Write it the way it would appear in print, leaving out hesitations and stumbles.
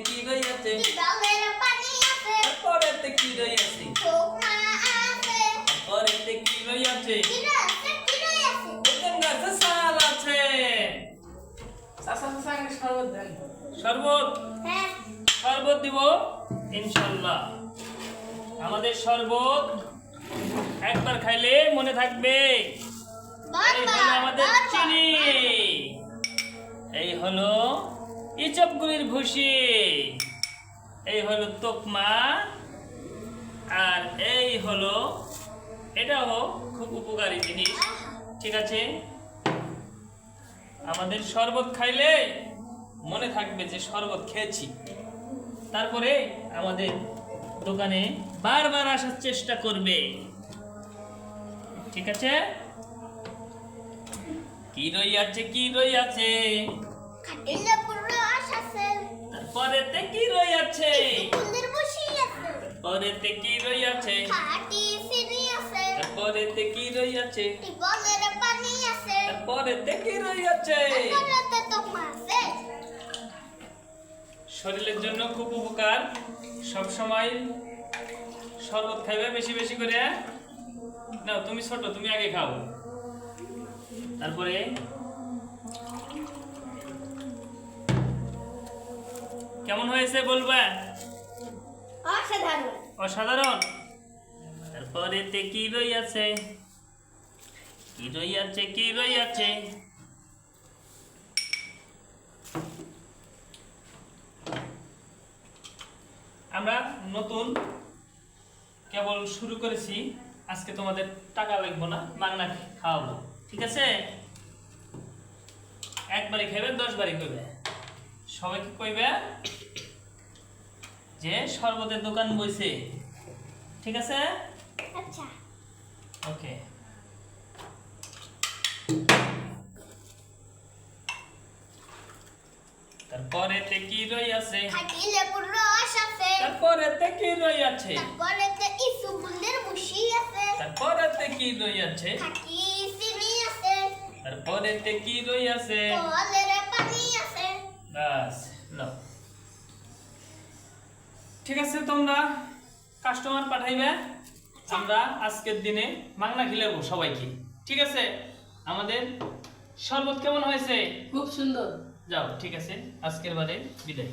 কি রইয়াছে জলের পানি আছে তারপরেতে কি রইয়াছে তোকমা আছে তারপরেতে কি রইয়াছে কি রইয়াছে বেগুন গাছে ছাল আছে শরবত দেন। শরবত হ্যাঁ শরবত দিব ইনশাআল্লাহ। আমাদের শরবত একবার খাইলে মনে থাকবে। এই হলো আমাদের চিনি, এই হলো ইচপগুলির ভুসি, এই হলো তোকমা, আর এই হলো এটাও খুব উপকারী জিনিস। ঠিক আছে, আমাদের শরবত খাইলে মনে থাকবে যে শরবত খেয়েছি, তারপরে আমাদের দোকানে বারবার আসার চেষ্টা করবে। ঠিক আছে, কি রইয়াছে কি রইয়াছে খাটিলে পুরো রস আছে তারপরেতে কি রইয়াছে ফুলের বসি আছে তারপরেতে কি রইয়াছে খাটি চিনি আছে তারপরেতে কি রইয়াছে জলের পানি আছে তারপরেতে কি রইয়াছে তারপরেতে তোকমা আছে শরীরের জন্য খুব উপকার। সব সময় শরবত খাইবে বেশি বেশি করে। নাও, তুমি ছোট, তুমি আগে খাও, তারপরে কেমন হয়েছে বলবা। অসাধারণ অসাধারণ। তারপরেতে কি রইয়াছে কি রইয়াছে কি রইয়াছে আমরা নতুন কেবল শুরু করেছি, আজকে তোমাদের টাকা লাগবে না, মাগনা খাওয়াবো। ঠিক আছে, একবারই খাইবে, 10 বারই কইবে, সবাইকে কইবে যে শরবতের দোকান বইছে। ঠিক আছে, আচ্ছা ওকে। তারপরেতে কি রইয়াছে খাটিলে পুরো রস আছে তারপরেতে কি রইয়াছে তারপরেতে ইসু ফুলের বসি আছে তারপরেতে কি রইয়াছে খাটি চিনি আছে তারপরেতে কি রইয়াছে জলের পানি আছে বাস নাও। ঠিক আছে, তোমরা কাস্টমার পাঠাইবে, আমরা আজকের দিনে মাগনা খিলাবো সবাইকে। ঠিক আছে, আমাদের শরবত কেমন হয়েছে? খুব সুন্দর। যাও, ঠিক আছে, আজকের বারে বিদায়।